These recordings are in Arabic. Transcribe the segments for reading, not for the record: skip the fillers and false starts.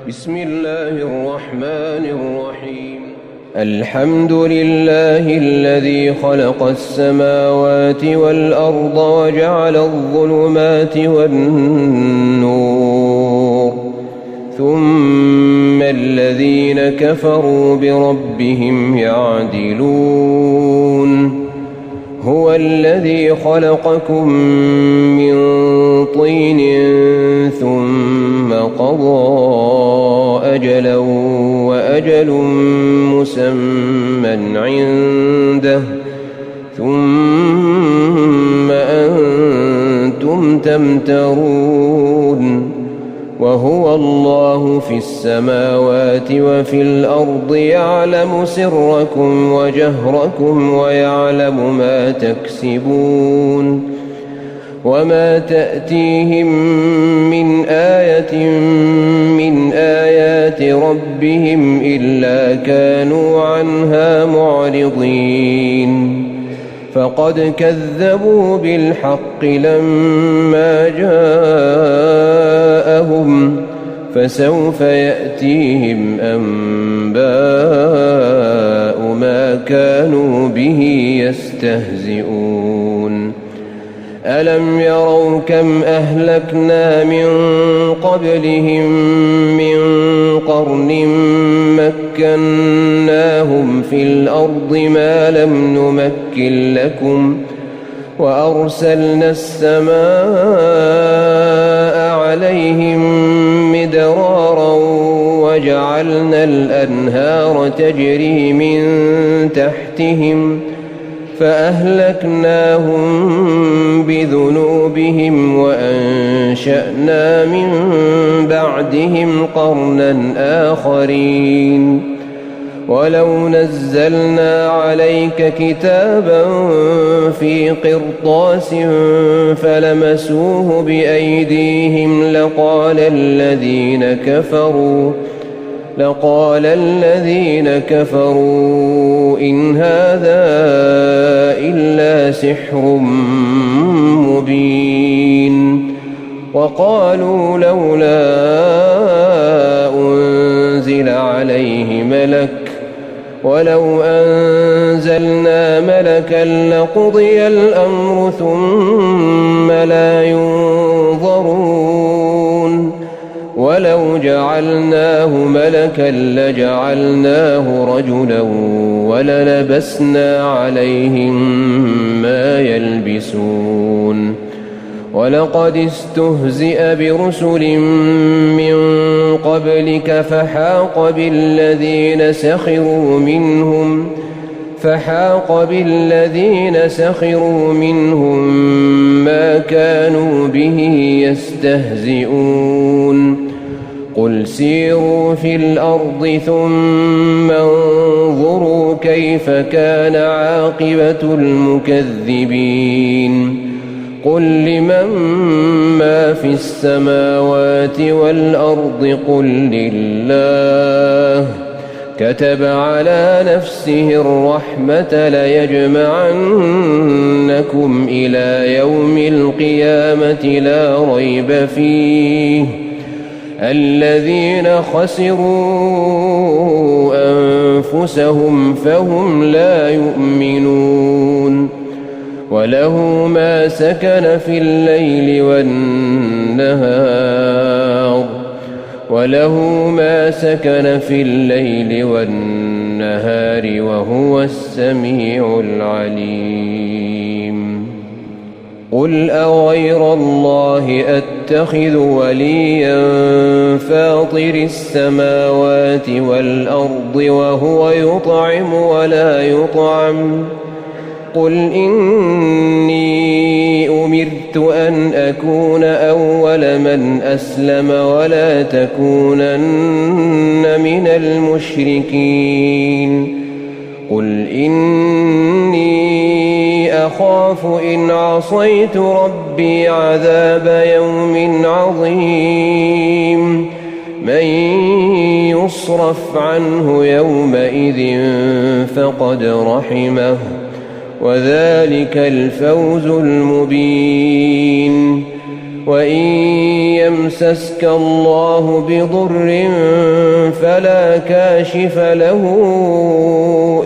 بسم الله الرحمن الرحيم. الحمد لله الذي خلق السماوات والأرض وجعل الظلمات والنور، ثم الذين كفروا بربهم يعدلون. هو الذي خلقكم من طين ثم قضى أجلا وأجل مسمى عنده، ثم أنتم تمترون. وهو الله في السماوات وفي الأرض يعلم سركم وجهركم ويعلم ما تكسبون. وما تأتيهم من آية من آيات ربهم إلا كانوا عنها معرضين. فقد كذبوا بالحق لما جاءهم، فسوف يأتيهم أنباء ما كانوا به يستهزئون. ألم يروا كم أهلكنا من قبلهم من قرن مكناهم في الأرض ما لم نمكن لكم، وأرسلنا السماء عليهم مدرارا وجعلنا الأنهار تجري من تحتهم فأهلكناهم بذنوبهم وأنشأنا من بعدهم قرنا آخرين. ولو نزلنا عليك كتابا في قرطاس فلمسوه بأيديهم لقال الذين كفروا إن هذا إلا سحر مبين. وقالوا لولا أنزل عليه ملك، ولو أنزلنا ملكا لقضي الأمر ثم لا ينظرون. ولو جعلناه ملكا لجعلناه رجلا وللبسنا عليهم ما يلبسون. ولقد استهزئ برسل من قبلك فحاق بالذين سخروا منهم ما كانوا به يستهزئون. قل سيروا في الأرض ثم انظروا كيف كان عاقبة المكذبين. قل لمن ما في السماوات والأرض قل لله. كتب على نفسه الرحمة ليجمعنكم إلى يوم القيامة لا ريب فيه. الذين خسروا أنفسهم فهم لا يؤمنون. وله ما سكن في الليل والنهار وهو السميع العليم. قل أغير الله أتخذ وليا فاطر السماوات والأرض وهو يطعم ولا يطعم. قل إني أمرت أن أكون أول من أسلم ولا تكونن من المشركين. قل إني أخاف إن عصيت ربي عذاب يوم عظيم. من يصرف عنه يومئذ فقد رحمه وذلك الفوز المبين. وإن يمسسك الله بضر فلا كاشف له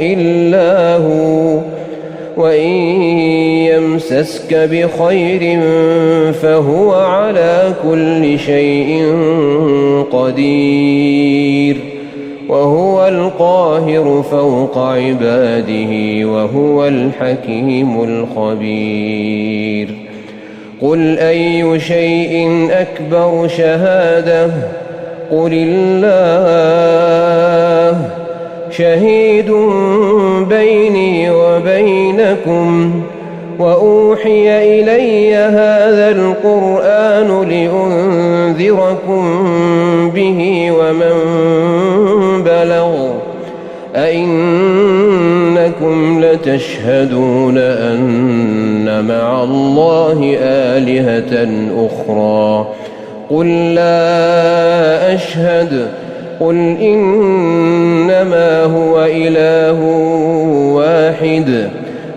إلا هو، وإن يمسسك بخير فهو على كل شيء قدير، وهو القاهر فوق عباده، وهو الحكيم الخبير. قل أي شيء أكبر شهادة؟ قل الله شهيد بيني وبينكم، وأوحي إلي هذا القرآن لأنذركم به ومن بلغ. أئنكم لتشهدون أن مع الله آلهة أخرى؟ قل لا أشهد. قل إنما هو إله واحد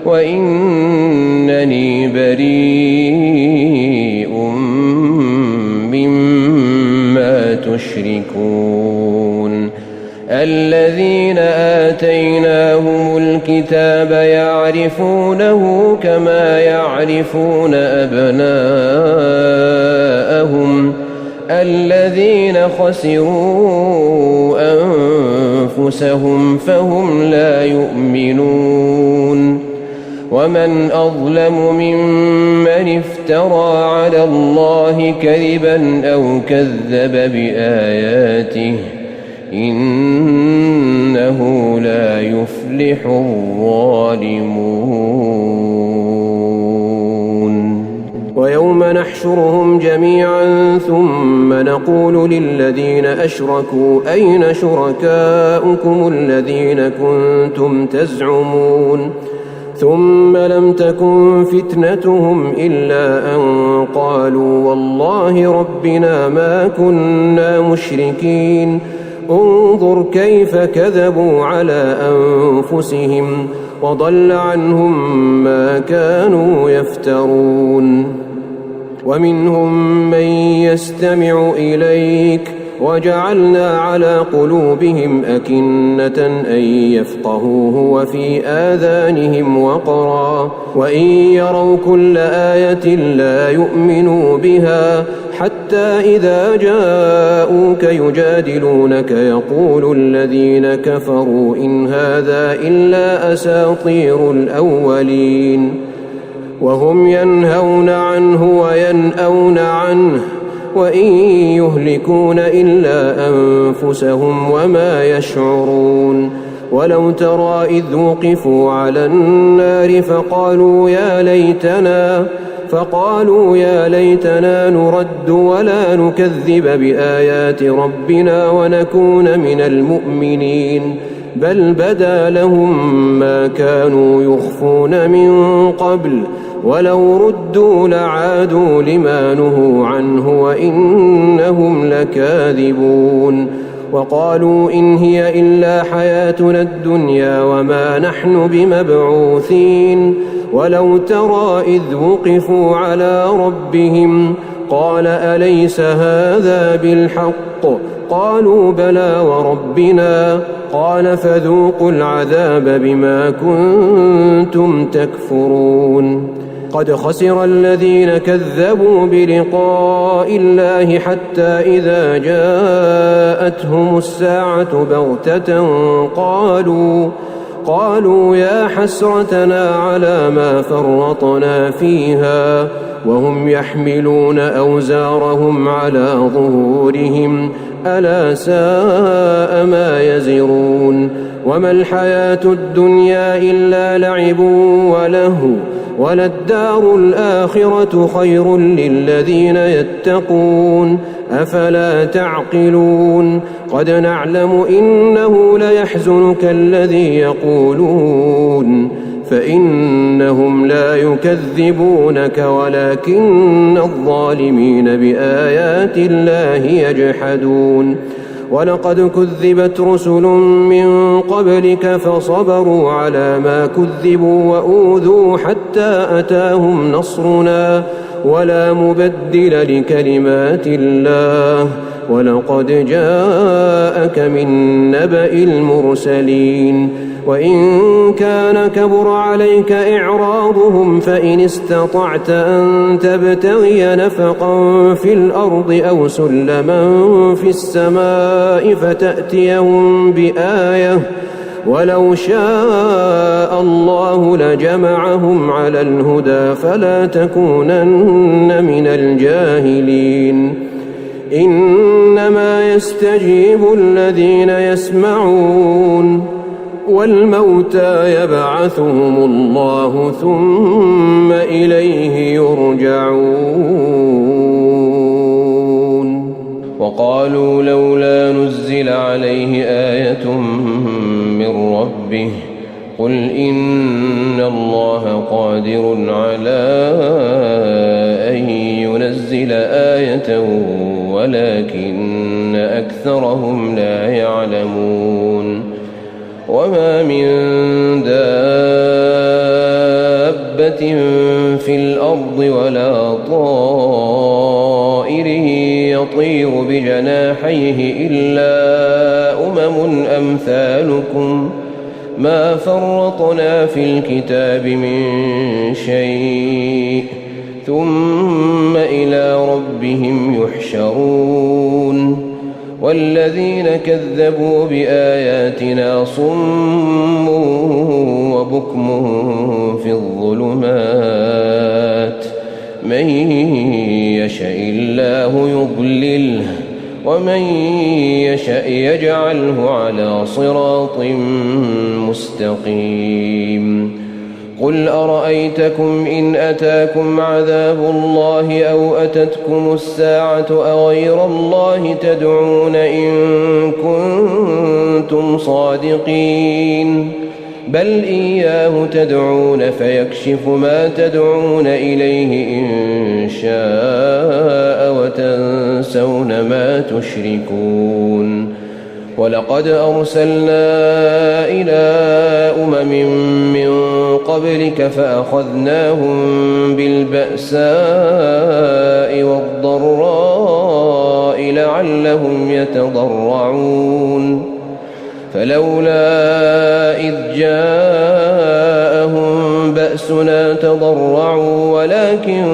وإنني بريء مما تشركون. الذين آتيناهم الكتاب يعرفونه كما يعرفون أبناءهم، الذين خسروا أنفسهم فهم لا يؤمنون. ومن أظلم ممن افترى على الله كذبا أو كذب بآياته، إنه لا يفلح الظالمون. ويوم نحشرهم جميعا ثم نقول للذين أشركوا أين شركاؤكم الذين كنتم تزعمون؟ ثم لم تكن فتنتهم إلا أن قالوا والله ربنا ما كنا مشركين. انظر كيف كذبوا على أنفسهم وضل عنهم ما كانوا يفترون. ومنهم من يستمع إليك وجعلنا على قلوبهم أكنة أن يفقهوه وفي آذانهم وقرا، وإن يروا كل آية لا يؤمنوا بها، حتى إذا جاءوك يجادلونك يقول الذين كفروا إن هذا إلا أساطير الأولين. وهم ينهون عنه وينأون عنه، وإن يهلكون إلا أنفسهم وما يشعرون. ولو ترى إذ وقفوا على النار فقالوا يا ليتنا نرد ولا نكذب بآيات ربنا ونكون من المؤمنين، بل بدا لهم ما كانوا يخفون من قبل، ولو ردوا لعادوا لما نهوا عنه وإنهم لكاذبون. وقالوا إن هي إلا حياتنا الدنيا وما نحن بمبعوثين. ولو ترى إذ وقفوا على ربهم قال أليس هذا بالحق؟ قالوا بلى وربنا. قال فذوقوا العذاب بما كنتم تكفرون. قد خسر الذين كذبوا بلقاء الله حتى إذا جاءتهم الساعة بغتة قالوا يا حسرتنا على ما فرطنا فيها، وهم يحملون أوزارهم على ظهورهم، ألا ساء ما يزرون. وما الحياة الدنيا إلا لعب ولهو، وللدار الآخرة خير للذين يتقون، أفلا تعقلون؟ قد نعلم إنه ليحزنك الذي يقولون، فإنهم لا يكذبونك ولكن الظالمين بآيات الله يجحدون. ولقد كذبت رسل من قبلك فصبروا على ما كذبوا وأوذوا حتى أتاهم نصرنا، ولا مبدل لكلمات الله ولقد جاءك من نبأ المرسلين وإن كان كبر عليك إعراضهم فإن استطعت أن تبتغي نفقا في الأرض أو سلما في السماء فتأتيهم بآية ولو شاء الله لجمعهم على الهدى فلا تكونن من الجاهلين إنما يستجيب الذين يسمعون والموتى يبعثهم الله ثم إليه يرجعون وقالوا لولا نزل عليه آية من ربه قل إن الله قادر على أن ينزل آية ولكن أكثرهم لا يعلمون وما من دابة في الأرض ولا طائر يطير بجناحيه إلا أمثالكم ما فرطنا في الكتاب من شيء ثم إلى ربهم يحشرون والذين كذبوا بآياتنا صم وبكم في الظلمات من يشاء الله يضلله ومن يشاء يجعله على صراط مستقيم قل أرأيتكم إن أتاكم عذاب الله أو أتتكم الساعة أغير الله تدعون إن كنتم صادقين بل إياه تدعون فيكشف ما تدعون إليه إن شاء وتنسون ما تشركون ولقد أرسلنا إلى من قبلك فأخذناهم بالبأساء والضراء لعلهم يتضرعون فلولا إذ جاءهم بأسنا تضرعوا ولكن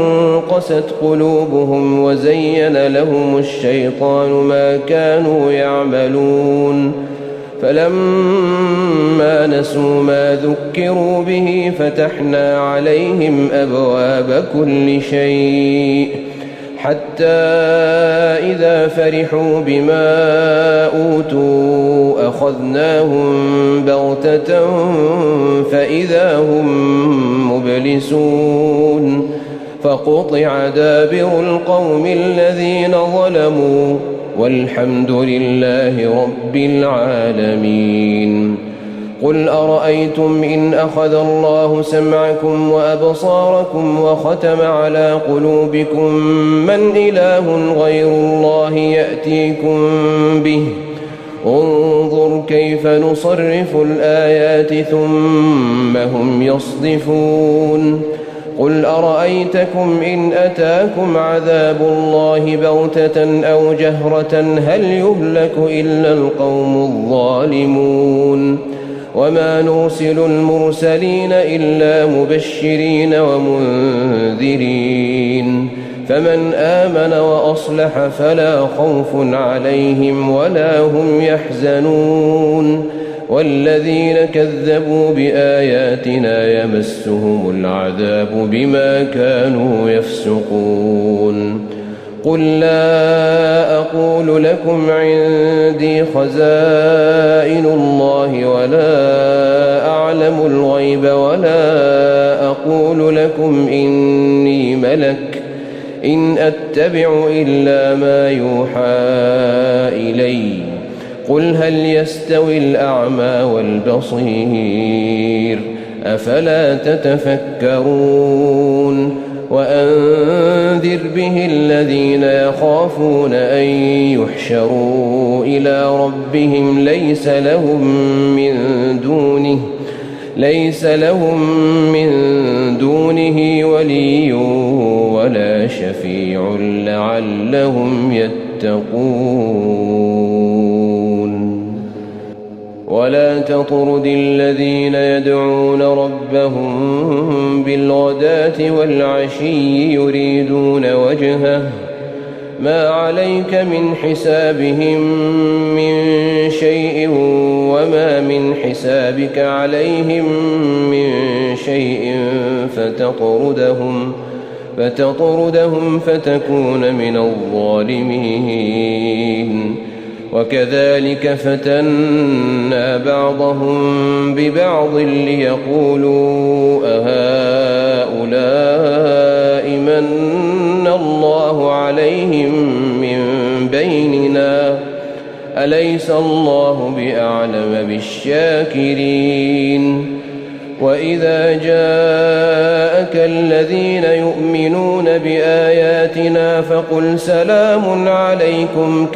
قست قلوبهم وزين لهم الشيطان ما كانوا يعملون فلما نسوا ما ذكروا به فتحنا عليهم أبواب كل شيء حتى إذا فرحوا بما أوتوا أخذناهم بغتة فإذا هم مبلسون فقطع دابر القوم الذين ظلموا والحمد لله رب العالمين قل أرأيتم إن أخذ الله سمعكم وأبصاركم وختم على قلوبكم من إله غير الله يأتيكم به انظر كيف نصرف الآيات ثم هم يصدفون قل أرأيتكم إن أتاكم عذاب الله بغتة أو جهرة هل يهلك إلا القوم الظالمون وما نرسل المرسلين إلا مبشرين ومنذرين فمن آمن وأصلح فلا خوف عليهم ولا هم يحزنون والذين كذبوا بآياتنا يمسهم العذاب بما كانوا يفسقون قل لا أقول لكم عندي خزائن الله ولا أعلم الغيب ولا أقول لكم إني ملك إن أتبع إلا ما يوحى إلي قل هل يستوي الأعمى والبصير أفلا تتفكرون وأنذر به الذين يخافون أن يحشروا إلى ربهم ليس لهم من دونه ولي ولا شفيع لعلهم يتقون ولا تطرد الذين يدعون ربهم بالغداة والعشي يريدون وجهه ما عليك من حسابهم من شيء وما من حسابك عليهم من شيء فتطردهم فتكون من الظالمين وكذلك فتنا بعضهم ببعض ليقولوا أهؤلاء من الله عليهم من بيننا أليس الله بأعلم بالشاكرين وإذا جاءك الذين يؤمنون بآياتنا فقل سلام عليكم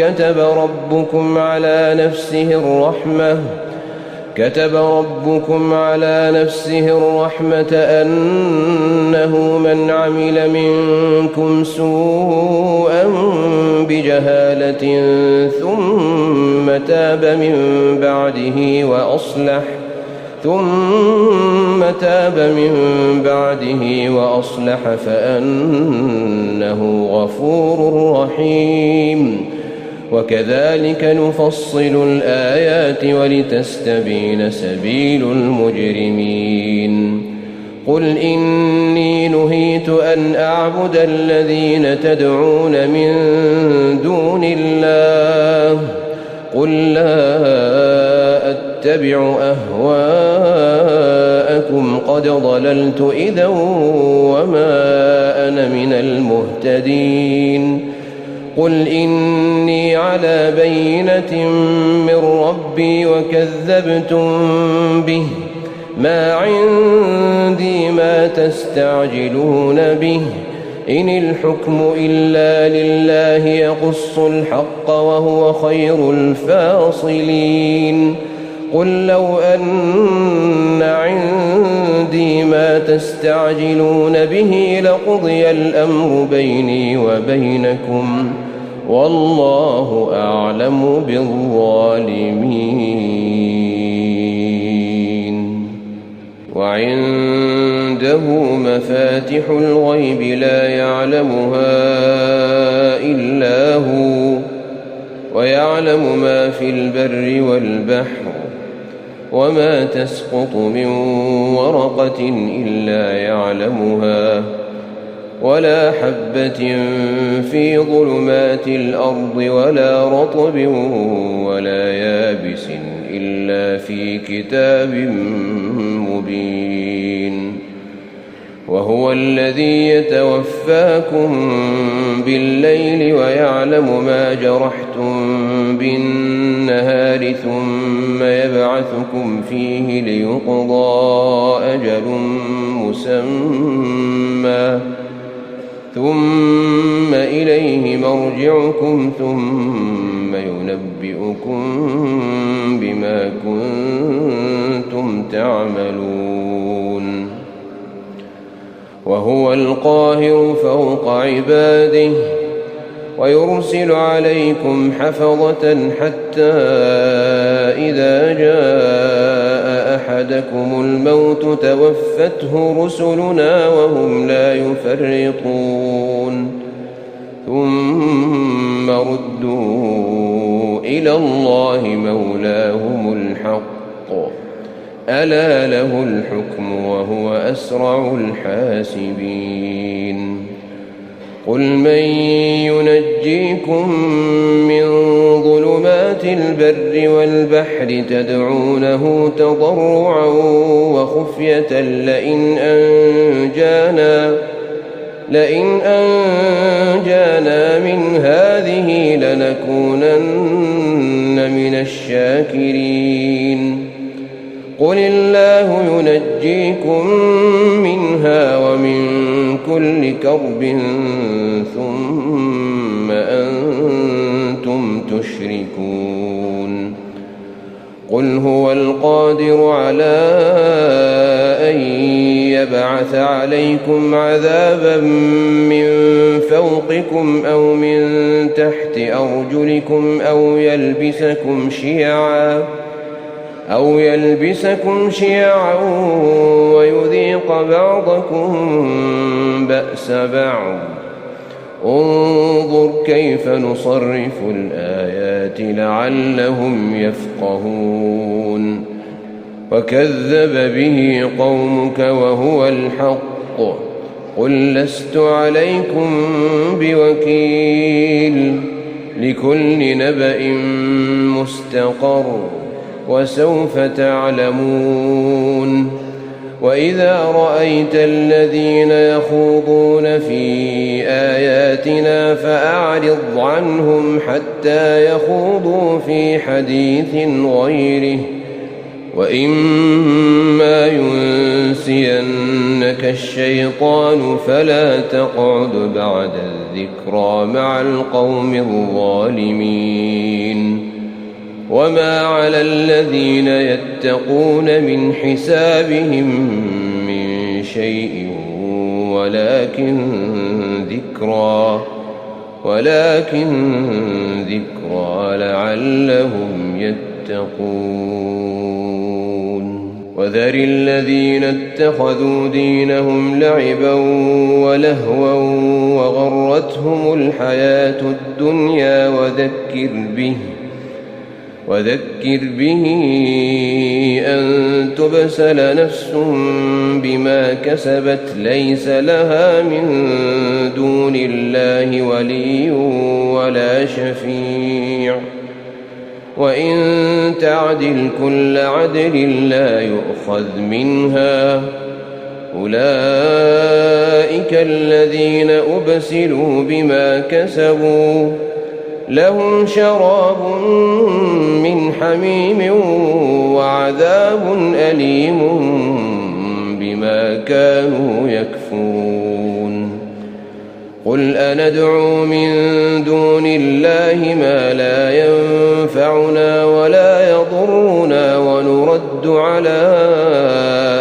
كتب ربكم على نفسه الرحمة أنه من عمل منكم سوءا بجهالة ثم تاب من بعده وأصلح فأنه غفور رحيم وكذلك نفصل الآيات ولتستبين سبيل المجرمين قل إني نهيت أن أعبد الذين تدعون من دون الله قل لا أتبع أهواءكم قد ضللت إذا وما أنا من المهتدين قل إني على بينة من ربي وكذبتم به ما عندي ما تستعجلون به إن الحكم إلا لله يقص الحق وهو خير الفاصلين قل لو أن عندي ما تستعجلون به لقضي الأمر بيني وبينكم والله أعلم بالظالمين وعنده مفاتح الغيب لا يعلمها إلا هو ويعلم ما في البر والبحر وما تسقط من ورقة إلا يعلمها ولا حبة في ظلمات الأرض ولا رطب ولا يابس إلا في كتاب مبين وهو الذي يتوفاكم بالليل ويعلم ما جرحتم بالنهار ثم يبعثكم فيه ليقضى أجل مسمى ثم إليه مرجعكم ثم ينبئكم بما كنتم تعملون وهو القاهر فوق عباده ويرسل عليكم حفظة حتى إذا جاء أحدكم الموت توفته رسلنا وهم لا يفرطون ثم ردوا إلى الله مولاهم الحق ألا له الحكم وهو أسرع الحاسبين قل من ينجيكم من ظلمات البر والبحر تدعونه تضرعا وخفية لئن أنجانا من هذه لنكونن من الشاكرين قل الله ينجيكم منها ومن كل كرب ثم أنتم تشركون قل هو القادر على أن يبعث عليكم عذابا من فوقكم أو من تحت أرجلكم أو يلبسكم شيعا ويذيق بعضكم بأس بعض. انظر كيف نصرف الآيات لعلهم يفقهون. وكذب به قومك وهو الحق قل لست عليكم بوكيل لكل نبأ مستقر وسوف تعلمون. وإذا رأيت الذين يخوضون في آياتنا فأعرض عنهم حتى يخوضوا في حديث غيره وإما ينسينك الشيطان فلا تقعد بعد الذكرى مع القوم الظالمين. وما على الذين يتقون من حسابهم من شيء ولكن ذكرى لعلهم يتقون. وذر الذين اتخذوا دينهم لعبا ولهوا وغرتهم الحياة الدنيا وذكر به أن تبسل نفس بما كسبت ليس لها من دون الله ولي ولا شفيع وإن تعدل كل عدل لا يؤخذ منها. أولئك الذين أبسلوا بما كسبوا لهم شراب من حميم وعذاب أليم بما كانوا يكفرون. قل أندعو من دون الله ما لا ينفعنا ولا يضرنا ونرد على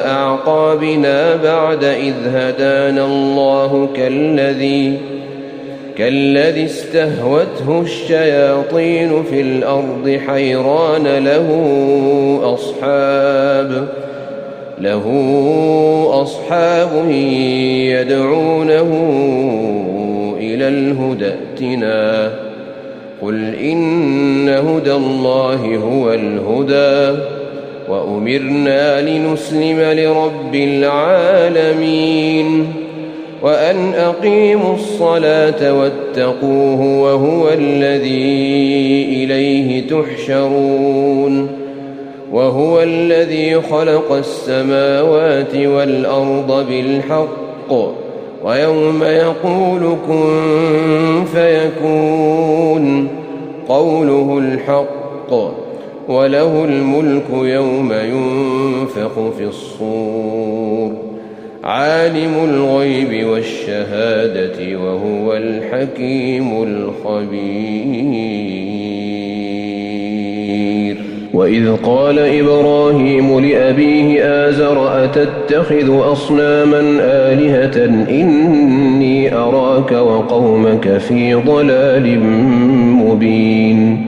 أعقابنا بعد إذ هدانا الله كالذي استهوته الشياطين في الأرض حيران له أصحاب يدعونه إلى الهدى ائتنا. قل إن هدى الله هو الهدى وأمرنا لنسلم لرب العالمين وأن أقيموا الصلاة واتقوه وهو الذي إليه تحشرون. وهو الذي خلق السماوات والأرض بالحق ويوم يقول كن فيكون قوله الحق وله الملك يوم ينفخ في الصور عالم الغيب والشهادة وهو الحكيم الخبير. وإذ قال إبراهيم لأبيه آزر أتتخذ أصناما آلهة إني أراك وقومك في ضلال مبين.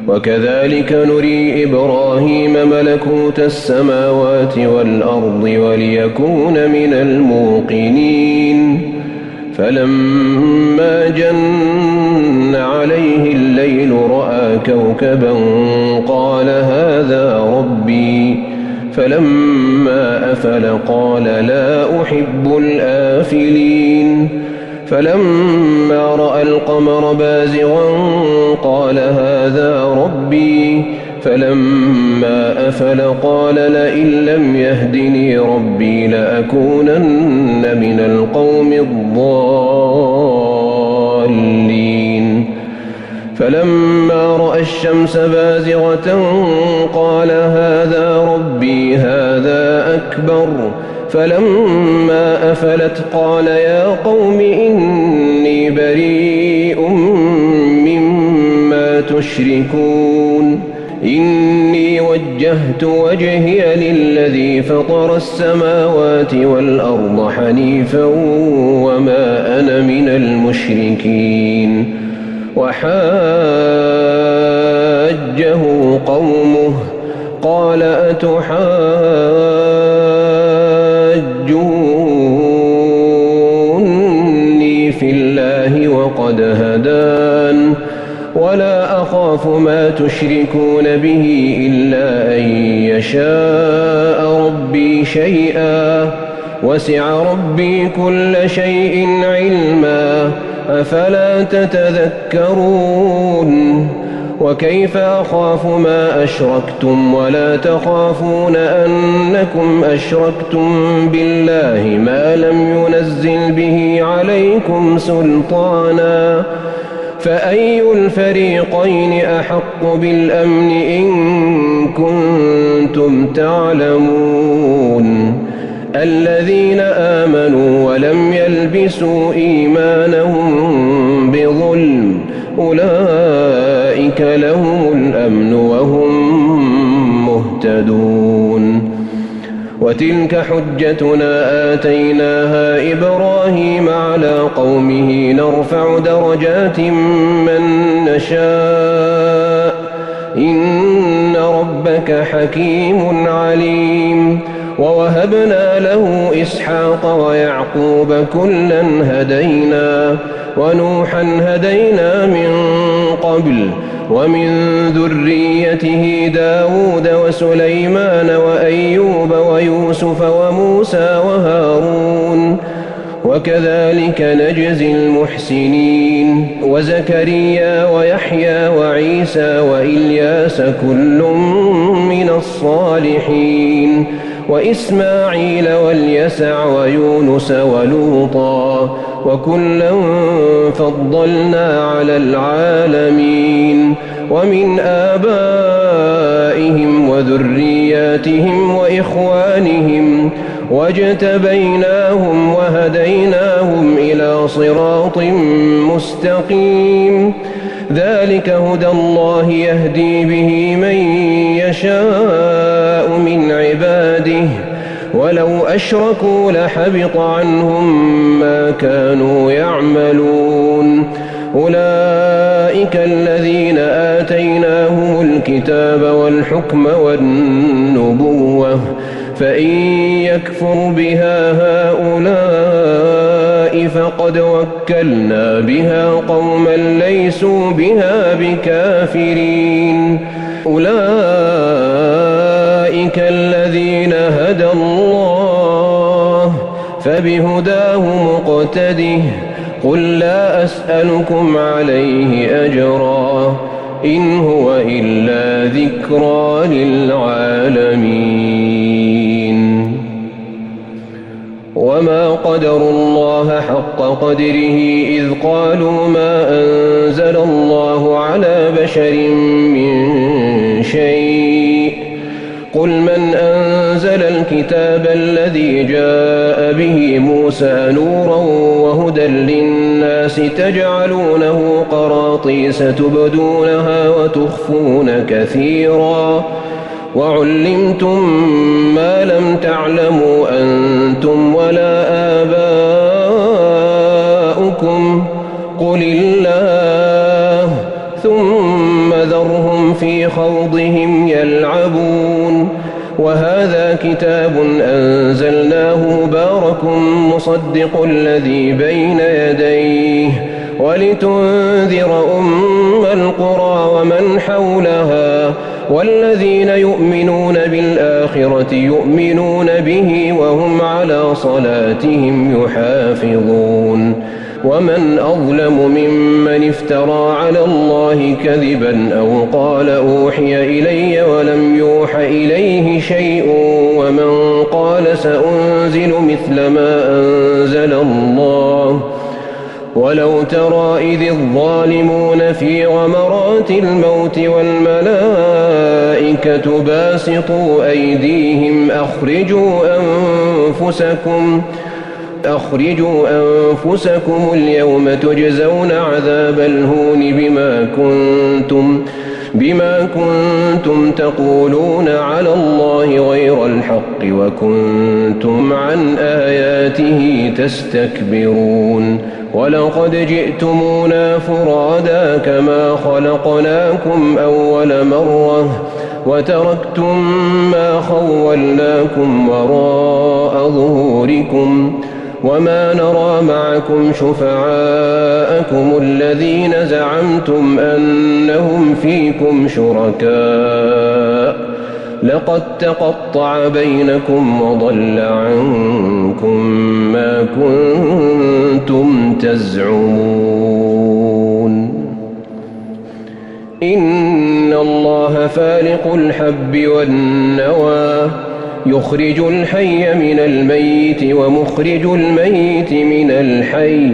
وكذلك نري إبراهيم ملكوت السماوات والأرض وليكون من الموقنين. فلما جن عليه الليل رأى كوكبا قال هذا ربي فلما أفل قال لا أحب الآفلين. فلما رأى القمر بازغا قال هذا ربي فلما أفل قال لئن لم يهدني ربي لأكونن من القوم الضالين. فلما رأى الشمس بازغة قال هذا ربي هذا أكبر. فلما أفلت قال يا قوم إني بريء مما تشركون إني وجهت وجهي للذي فطر السماوات والأرض حنيفا وما أنا من المشركين. وحاجه قومه قال أتحاجوني في الله وقد هدان ولا أخاف ما تشركون به إلا أن يشاء ربي شيئا وسع ربي كل شيء علما أفلا تتذكرون. وكيف أخاف ما أشركتم ولا تخافون أنكم أشركتم بالله ما لم ينزل به عليكم سلطانا فأي الفريقين أحق بالأمن إن كنتم تعلمون. الذين آمنوا ولم يلبسوا إيمانهم بظلم أولئك لهم الأمن وهم مهتدون. وتلك حجتنا آتيناها إبراهيم على قومه نرفع درجات من نشاء إن ربك حكيم عليم. ووهبنا له إسحاق ويعقوب كلا هدينا ونوحا هدينا من قبل ومن ذريته داود وسليمان وأيوب ويوسف وموسى وهارون وكذلك نجزي المحسنين. وزكريا ويحيى وعيسى وإلياس كل من الصالحين وإسماعيل واليسع ويونس ولوطا وكلا فضلنا على العالمين. ومن آبائهم وذرياتهم وإخوانهم واجتبيناهم وهديناهم إلى صراط مستقيم. ذلك هدى الله يهدي به من يشاء من عباده ولو أشركوا لحبط عنهم ما كانوا يعملون. أولئك الذين آتيناهم الكتاب والحكم والنبوة فإن يكفر بها هؤلاء فقد وكلنا بها قوما ليسوا بها بكافرين. أولئك الذين هدى الله فبهداه مقتده قل لا أسألكم عليه أجرا إن هو إلا ذكرى للعالمين. وما قدروا الله حق قدره إذ قالوا ما أنزل الله على بشر من شيء قل من أنزل الكتاب الذي جاء به موسى نورا وهدى للناس تجعلونه قراطيس تبدونها وتخفون كثيرا وعلمتم ما لم تعلموا أنتم ولا آباؤكم قل الله ثم ذرهم في خوضهم يلعبون. وهذا كتاب أنزلناه مبارك مصدق الذي بين يديه ولتنذر أم القرى ومن حولها والذين يؤمنون بالآخرة يؤمنون به وهم على صلاتهم يحافظون. ومن أظلم ممن افترى على الله كذبا أو قال أوحي إلي ولم يوح إليه شيء ومن قال سأنزل مثل ما أنزل الله. ولو ترى إذ الظالمون في غمرات الموت والملائكة باسطوا أيديهم أخرجوا أنفسكم اليوم تجزون عذاب الهون بما كنتم تقولون على الله غير الحق وكنتم عن آياته تستكبرون ولقد جئتمونا فرادا كما خلقناكم أول مرة وتركتم ما خولناكم وراء ظهوركم وما نرى معكم شفعاءكم الذين زعمتم أنهم فيكم شركاء لقد تقطع بينكم وضل عنكم ما كنتم تزعمون إن الله فالق الحب والنوى يخرج الحي من الميت ومخرج الميت من الحي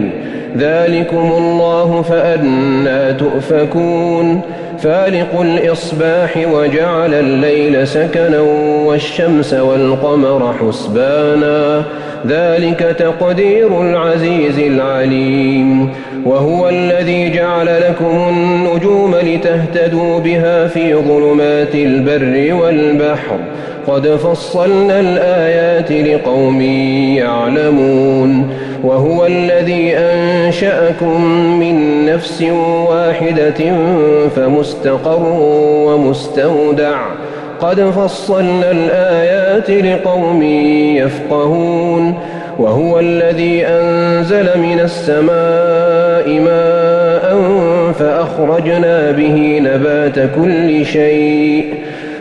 ذلكم الله فأنى تؤفكون فالق الإصباح وجعل الليل سكنا والشمس والقمر حسبانا ذلك تقدير العزيز العليم وهو الذي جعل لكم النجوم لتهتدوا بها في ظلمات البر والبحر قد فصلنا الآيات لقوم يعلمون وهو الذي أنشأكم من نفس واحدة فمستقر ومستودع قد فصلنا الآيات لقوم يفقهون وهو الذي أنزل من السماء ماء فأخرجنا به نبات كل شيء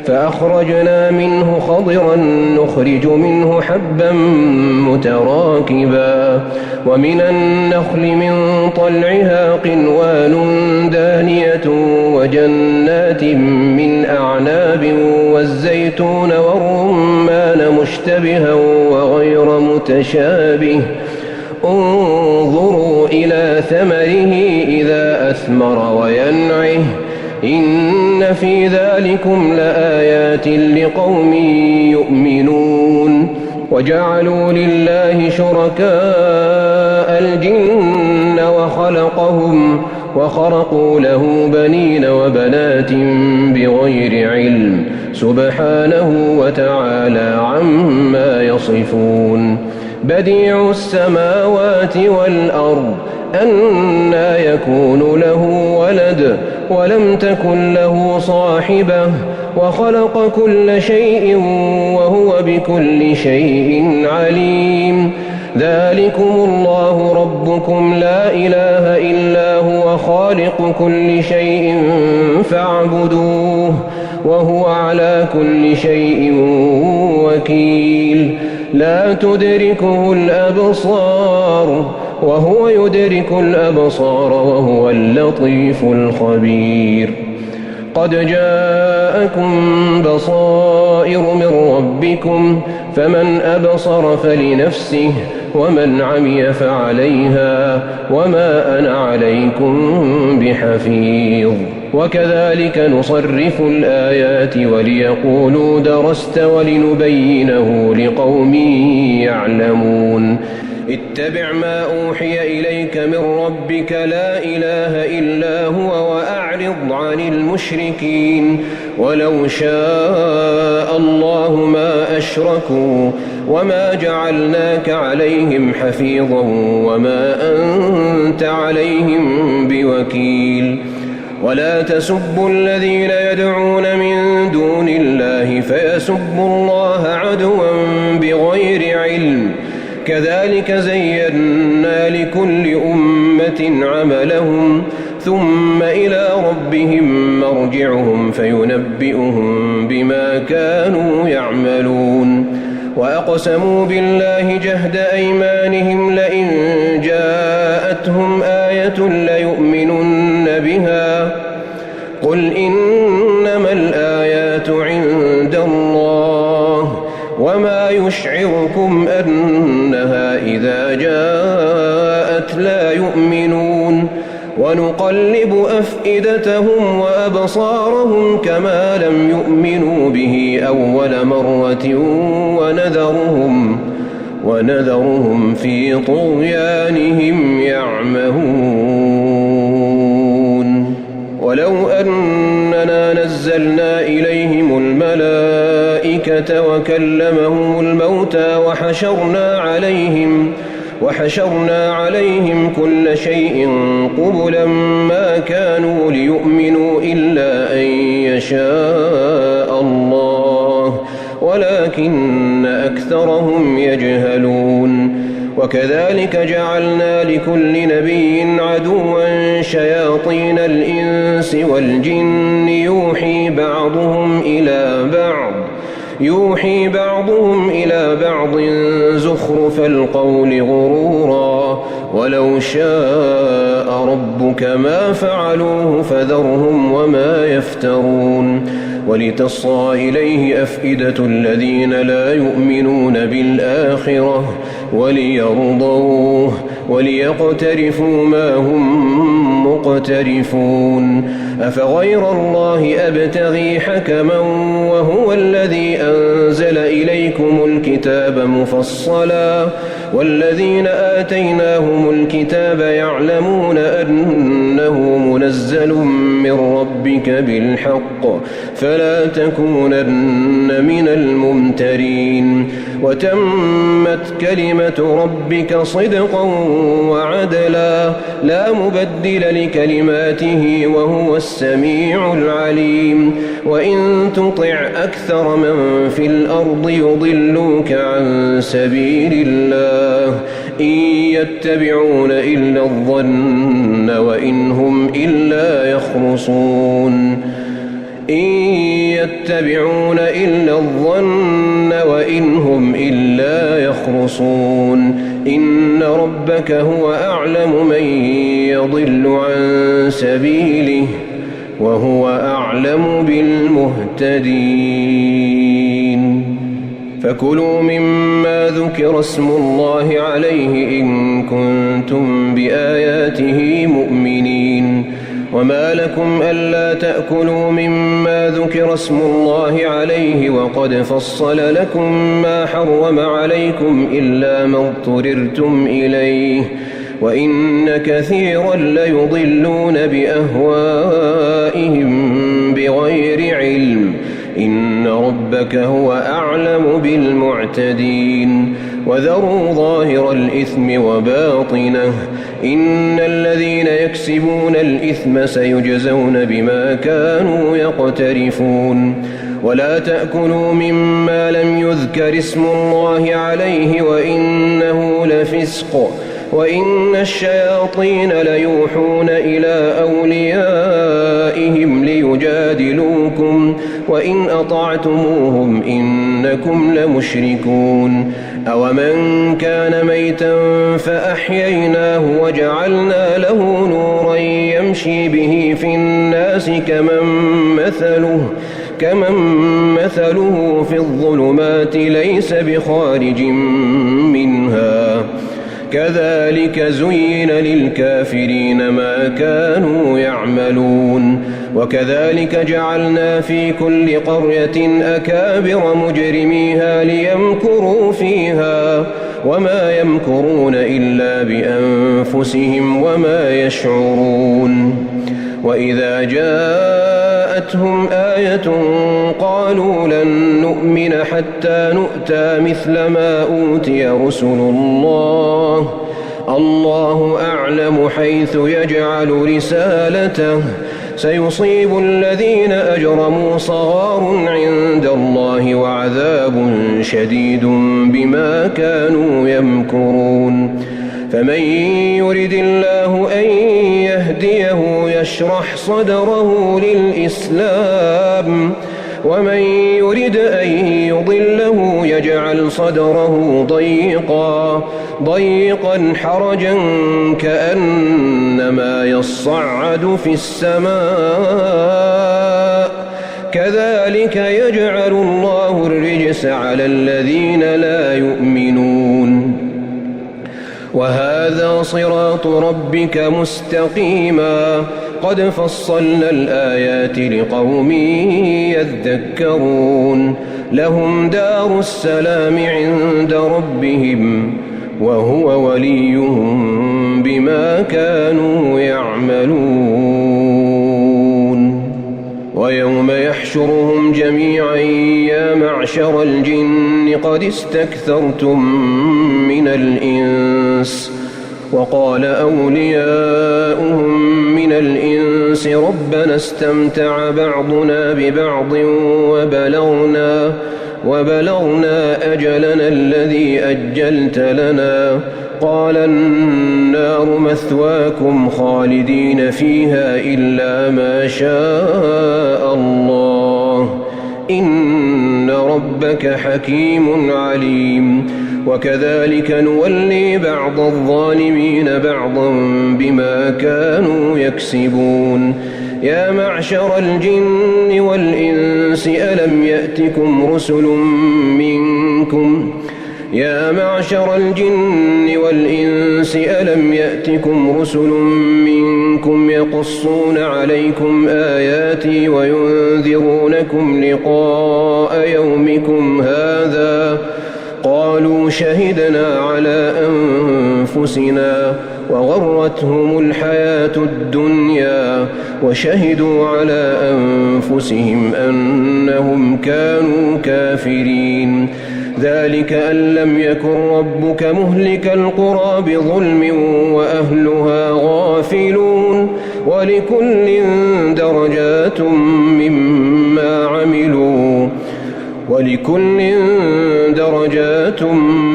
فأخرجنا منه خضرا نخرج منه حبا متراكبا ومن النخل من طلعها قنوان دانية وجنات من أعناب والزيتون والرمان مشتبها وغير متشابه انظروا إلى ثمره إذا أثمر وينعه إن في ذلكم لآيات لقوم يؤمنون وجعلوا لله شركاء الجن وخرقوا له بنين وبنات بغير علم سبحانه وتعالى عما يصفون بديع السماوات والأرض أنى يكون له ولد ولم تكن له صاحبة وخلق كل شيء وهو بكل شيء عليم ذلكم الله ربكم لا إله إلا هو خالق كل شيء فاعبدوه وهو على كل شيء وكيل لا تدركه الأبصار وهو يدرك الأبصار وهو اللطيف الخبير قد جاءكم بصائر من ربكم فمن أبصر فلنفسه ومن عمي فعليها وما أنا عليكم بحفيظ وكذلك نصرف الآيات وليقولوا درست ولنبينه لقوم يعلمون اتبع ما أوحي إليك من ربك لا إله إلا هو وأعرض عن المشركين ولو شاء الله ما أشركوا وما جعلناك عليهم حفيظا وما أنت عليهم بوكيل ولا تسبوا الذين يدعون من دون الله فيسبوا الله عدوا بغير علم كذلك زينا لكل أمة عملهم ثم إلى ربهم مرجعهم فينبئهم بما كانوا يعملون وأقسموا بالله جهد أيمانهم لئن جاءتهم آية ليؤمنن بها قل إنما الآيات عند الله وما يشعركم أنها إذا جاءت لا يؤمنون ونقلب أفئدتهم وأبصارهم كما لم يؤمنوا به أول مرة ونذرهم في طغيانهم يعمهون ولو أننا نزلنا إليهم الملائكة وكلمهم الموتى وحشرنا عليهم كل شيء قبلا ما كانوا ليؤمنوا إلا أن يشاء الله ولكن أكثرهم يجهلون. وكذلك جعلنا لكل نبي عدوا شياطين الإنس والجن يوحي بعضهم إلى بعض زخرف القول غرورا ولو شاء ربك ما فعلوه فذرهم وما يفترون. ولتصغى إليه أفئدة الذين لا يؤمنون بالآخرة وليرضوه وليقترفوا ما هم مقترفون. أفغير الله أبتغي حكما وهو الذي أنزل إليكم الكتاب مفصلا والذين آتيناهم الكتاب يعلمون أنه منزل من ربك بالحق فلا تكونن من الممترين. وتمت كلمة ربك صدقا وعدلا لا مبدل لكلماته وهو السميع العليم. وإن تطع أكثر من في الأرض يضلوك عن سبيل الله إن يتبعون إلا الظن وإن هم إلا يخرصون. إن ربك هو أعلم من يضل عن سبيله وهو أعلم بالمهتدين. فكلوا مما ذكر اسم الله عليه إن كنتم بآياته مؤمنين. وما لكم ألا تأكلوا مما ذكر اسم الله عليه وقد فصل لكم ما حرم عليكم إلا ما اضطررتم إليه وإن كثيرا ليضلون بأهوائهم بغير علم إن ربك هو أعلم بالمعتدين. وذروا ظاهر الإثم وباطنه إن الذين يكسبون الإثم سيجزون بما كانوا يقترفون. ولا تأكلوا مما لم يذكر اسم الله عليه وإنه لفسق وإن الشياطين ليوحون إلى أوليائهم ليجادلوكم وإن أطعتموهم إنكم لمشركون. أومن كان ميتا فأحييناه وجعلنا له نورا يمشي به في الناس كمن مثله في الظلمات ليس بخارج منها كذلك زين للكافرين ما كانوا يعملون. وكذلك جعلنا في كل قرية أكابر مجرميها ليمكروا فيها وما يمكرون إلا بأنفسهم وما يشعرون. وإذا جاءتهم آية قالوا لن نؤمن حتى نؤتى مثل ما أوتي رسل الله أعلم حيث يجعل رسالته سيصيب الذين أجرموا صغار عند الله وعذاب شديد بما كانوا يمكرون. فمن يرد الله أن يهديه يشرح صدره للإسلام ومن يرد أن يضله يجعل صدره ضيقا حرجا كأنما يصعد في السماء كذلك يجعل الله الرجس على الذين لا يؤمنون. وهذا صراط ربك مستقيما قد فصلنا الآيات لقوم يذكرون. لهم دار السلام عند ربهم وهو وليهم بما كانوا يعملون. ويوم يحشرهم جميعا يا معشر الجن قد استكثرتم من الإنس وقال أولياؤهم من الإنس ربنا استمتع بعضنا ببعض وبلغنا أجلنا الذي أجلت لنا قال النار مثواكم خالدين فيها إلا ما شاء الله إن ربك حكيم عليم وكذلك نولي بعض الظالمين بعضا بما كانوا يكسبون يا معشر الجن والإنس ألم يأتكم رسل منكم يقصون عليكم آياتي وينذرونكم لقاء يومكم هذا قالوا شهدنا على أنفسنا وغرتهم الحياة الدنيا وشهدوا على أنفسهم أنهم كانوا كافرين ذلك أن لم يكن ربك مهلك القرى بظلم وأهلها غافلون ولكل درجات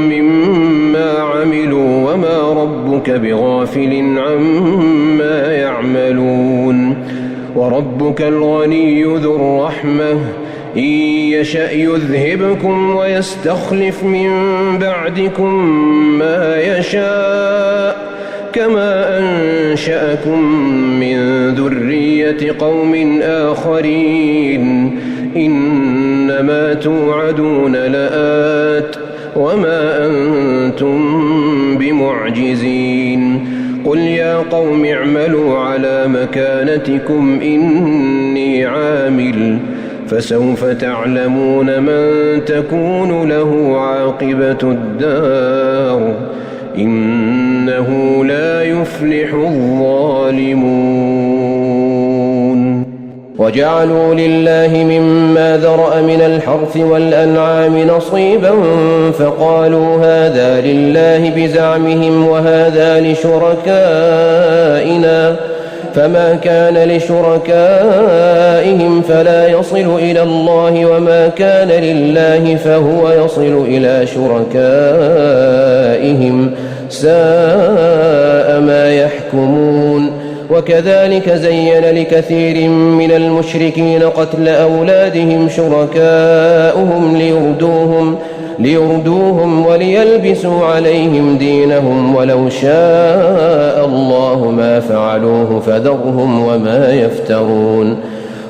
مما عملوا وما ربك بغافل عما يعملون وربك الغني ذو الرحمة إن يشأ يذهبكم ويستخلف من بعدكم ما يشاء كما أنشأكم من ذرية قوم آخرين إنما توعدون لآت وما أنتم بمعجزين قل يا قوم اعملوا على مكانتكم إني عامل فسوف تعلمون من تكون له عاقبة الدار إنه لا يفلح الظالمون وجعلوا لله مما ذرأ من الحرث والأنعام نصيبا فقالوا هذا لله بزعمهم وهذا لشركائنا فما كان لشركائهم فلا يصل إلى الله وما كان لله فهو يصل إلى شركائهم ساء ما يحكمون وكذلك زين لكثير من المشركين قتل أولادهم شركاؤهم ليردوهم وليلبسوا عليهم دينهم ولو شاء الله ما فعلوه فذرهم وما يفترون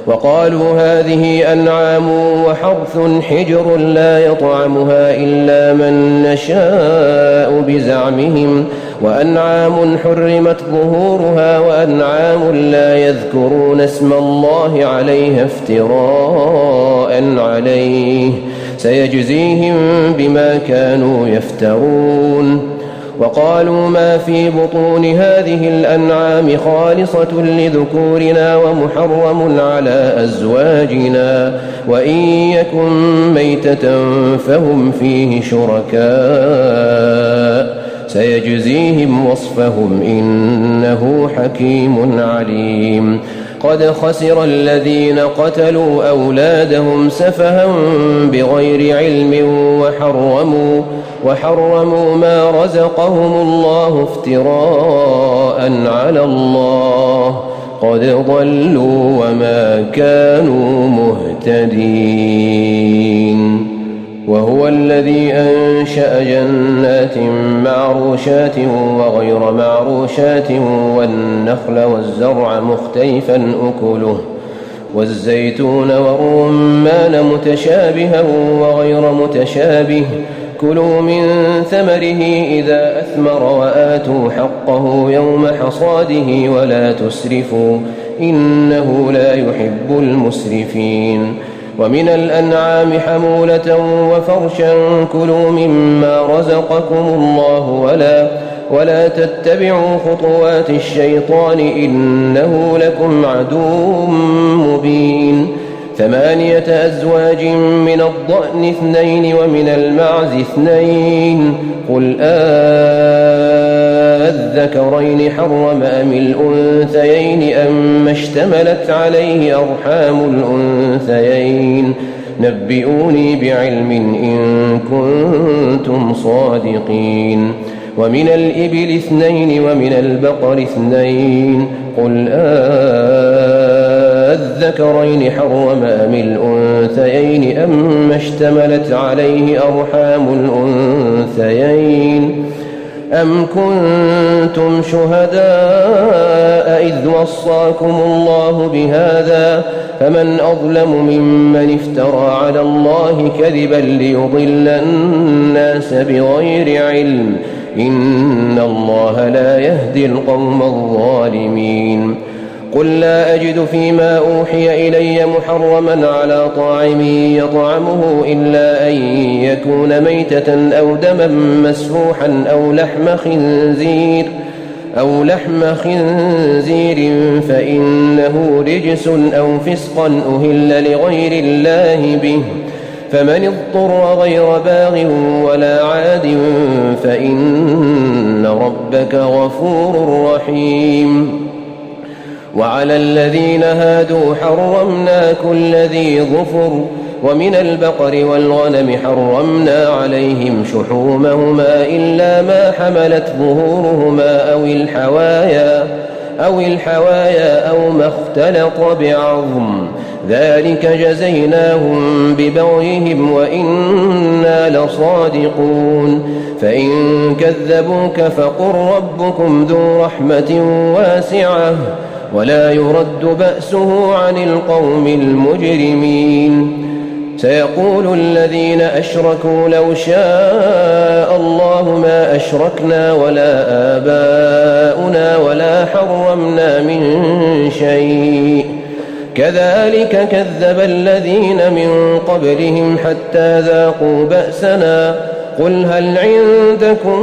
وقالوا هذه أنعام وحرث حجر لا يطعمها إلا من نشاء بزعمهم وأنعام حرمت ظهورها وأنعام لا يذكرون اسم الله عليها افتراء عليه سيجزيهم بما كانوا يفترون وقالوا ما في بطون هذه الأنعام خالصة لذكورنا ومحرم على أزواجنا وإن يكن ميتة فهم فيه شركاء سيجزيهم وصفهم إنه حكيم عليم قد خسر الذين قتلوا أولادهم سفها بغير علم وحرموا ما رزقهم الله افتراء على الله قد ضلوا وما كانوا مهتدين وهو الذي أنشأ جنات معروشات وغير معروشات والنخل والزرع مختلفا أكله والزيتون والرمان متشابها وغير متشابه كلوا من ثمره إذا أثمر وآتوا حقه يوم حصاده ولا تسرفوا إنه لا يحب المسرفين ومن الأنعام حمولة وفرشا كلوا مما رزقكم الله ولا تتبعوا خطوات الشيطان إنه لكم عدو مبين 8 أزواج من الضأن 2 ومن المعز 2 قل الذكرين حرم أم الأنثيين أما اشتملت عليه أرحام الأنثيين نبئوني بعلم إن كنتم صادقين ومن الإبل 2 ومن البقر 2 قل الذكرين حرم أم الأنثيين أما اشتملت عليه أرحام الأنثيين أم كنتم شهداء إذ وصاكم الله بهذا فمن أظلم ممن افترى على الله كذبا ليضل الناس بغير علم إن الله لا يهدي القوم الظالمين قل لا أجد فيما أوحي إلي محرما على طاعم يطعمه إلا أن يكون ميتة أو دما مسفوحا أو لحم خنزير فإنه رجس أو فسقا أهل لغير الله به فمن اضطر غير باغ ولا عاد فإن ربك غفور رحيم وعلى الذين هادوا حرمنا كل ذي ظفر ومن البقر والغنم حرمنا عليهم شحومهما إلا ما حملت ظهورهما أو الحوايا أو ما اختلط بعظم ذلك جزيناهم ببغيهم وإنا لصادقون فإن كذبوك فقل ربكم ذو رحمة واسعة ولا يرد بأسه عن القوم المجرمين سيقول الذين أشركوا لو شاء الله ما أشركنا ولا آباؤنا ولا حرمنا من شيء كذلك كذب الذين من قبلهم حتى ذاقوا بأسنا قل هل عندكم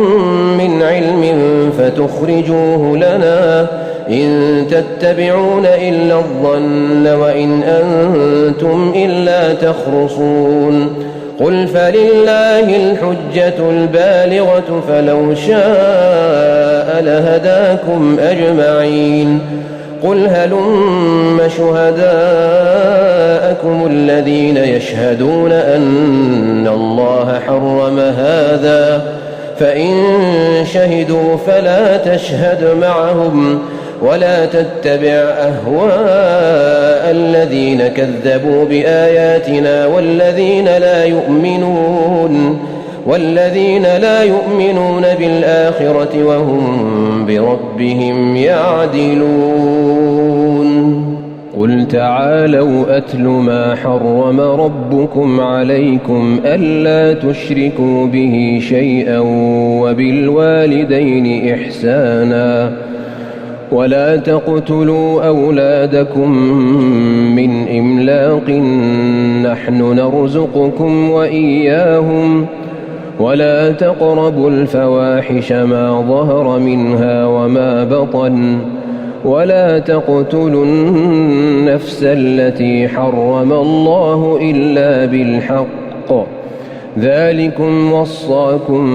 من علم فتخرجوه لنا إن تتبعون إلا الظن وإن أنتم إلا تخرصون قل فلله الحجة البالغة فلو شاء لهداكم أجمعين قل هلم شهداءكم الذين يشهدون أن الله حرم هذا فإن شهدوا فلا تشهد معهم ولا تتبع أهواء الذين كذبوا بآياتنا والذين لا يؤمنون بالآخرة وهم بربهم يعدلون قل تعالوا أتل ما حرم ربكم عليكم ألا تشركوا به شيئا وبالوالدين إحسانا ولا تقتلوا أولادكم من إملاق نحن نرزقكم وإياهم ولا تقربوا الفواحش ما ظهر منها وما بطن ولا تقتلوا النفس التي حرم الله إلا بالحق ذلكم وصاكم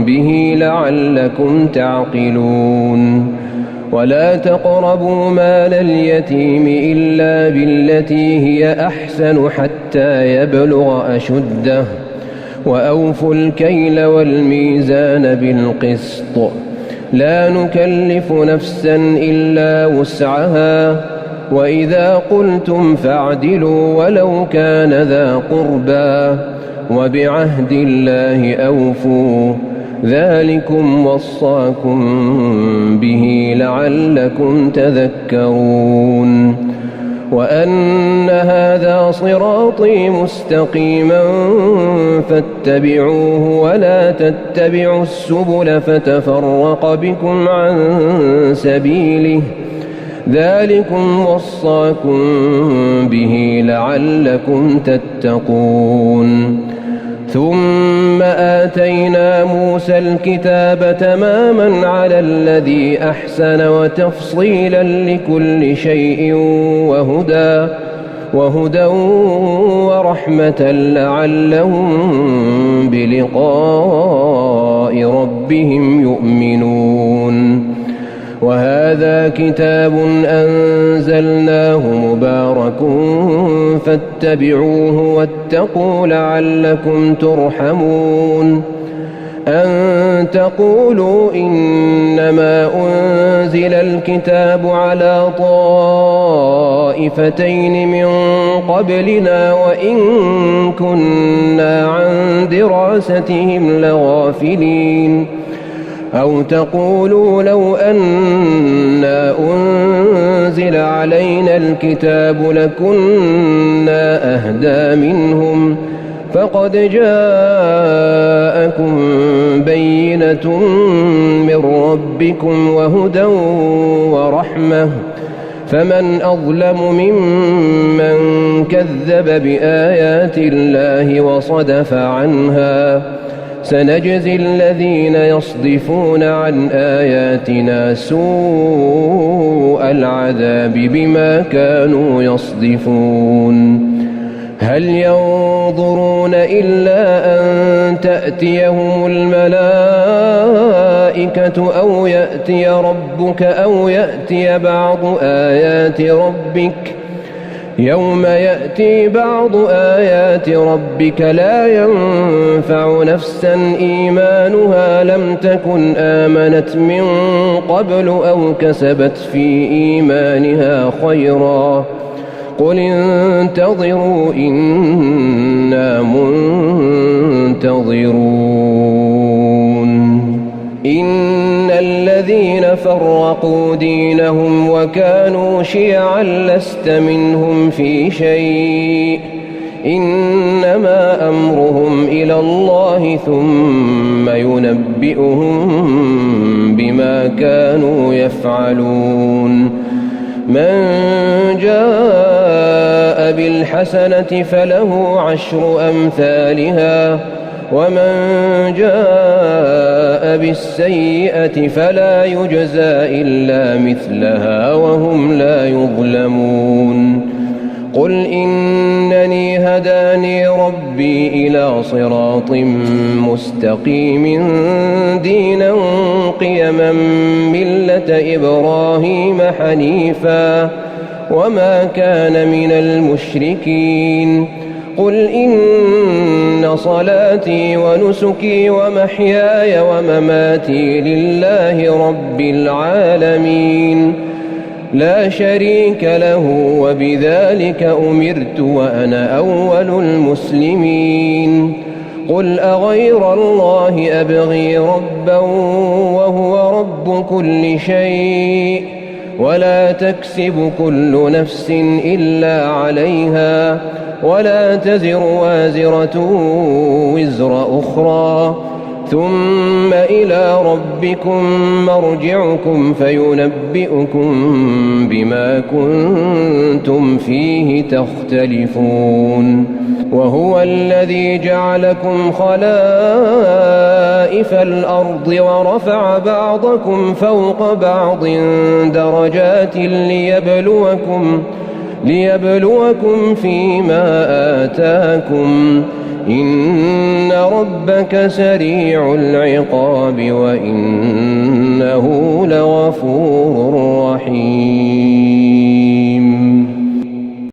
به لعلكم تعقلون ولا تقربوا مال اليتيم إلا بالتي هي أحسن حتى يبلغ أشده وأوفوا الكيل والميزان بالقسط لا نكلف نفسا إلا وسعها وإذا قلتم فاعدلوا ولو كان ذا قربى وبعهد الله أوفوا ذلكم وصاكم به لعلكم تذكرون وأن هذا صراطي مستقيما فاتبعوه ولا تتبعوا السبل فتفرق بكم عن سبيله ذلكم وصاكم به لعلكم تتقون ثم آتينا موسى الكتاب تماما على الذي أحسن وتفصيلا لكل شيء وهدى ورحمة لعلهم بلقاء ربهم يؤمنون. وهذا كتاب أنزلناه مبارك فاتبعوه واتقوا لعلكم ترحمون. أن تقولوا إنما أنزل الكتاب على طائفتين من قبلنا وإن كنا عن دراستهم لغافلين. أو تقولوا لو أنا أنزل علينا الكتاب لكنا أهدى منهم فقد جاءكم بينة من ربكم وهدى ورحمة فمن أظلم ممن كذب بآيات الله وصدف عنها. سنجزي الذين يصدفون عن آياتنا سوء العذاب بما كانوا يصدفون. هل ينظرون إلا أن تأتيهم الملائكة أو يأتي ربك أو يأتي بعض آيات ربك؟ يوم يأتي بعض آيات ربك لا ينفع نفسا إيمانها لم تكن آمنت من قبل أو كسبت في إيمانها خيرا قل انتظروا إنا منتظرون. إن الذين فرقوا دينهم وكانوا شيعا لست منهم في شيء إنما أمرهم إلى الله ثم ينبئهم بما كانوا يفعلون. من جاء بالحسنة فله عشر أمثالها ومن جاء بالسيئة فلا يجزى إلا مثلها وهم لا يظلمون. قل إنني هداني ربي إلى صراط مستقيم دينا قيما ملة إبراهيم حنيفا وما كان من المشركين. قل إن صلاتي ونسكي ومحياي ومماتي لله رب العالمين لا شريك له وبذلك أمرت وأنا أول المسلمين. قل أغير الله أبغي ربا وهو رب كل شيء ولا تكسب كل نفس إلا عليها ولا تزر وازرة وزر أخرى ثم إلى ربكم مرجعكم فينبئكم بما كنتم فيه تختلفون. وهو الذي جعلكم خلائف الأرض ورفع بعضكم فوق بعض درجات ليبلوكم فيما آتاكم إن ربك سريع العقاب وإنه لغفور رحيم.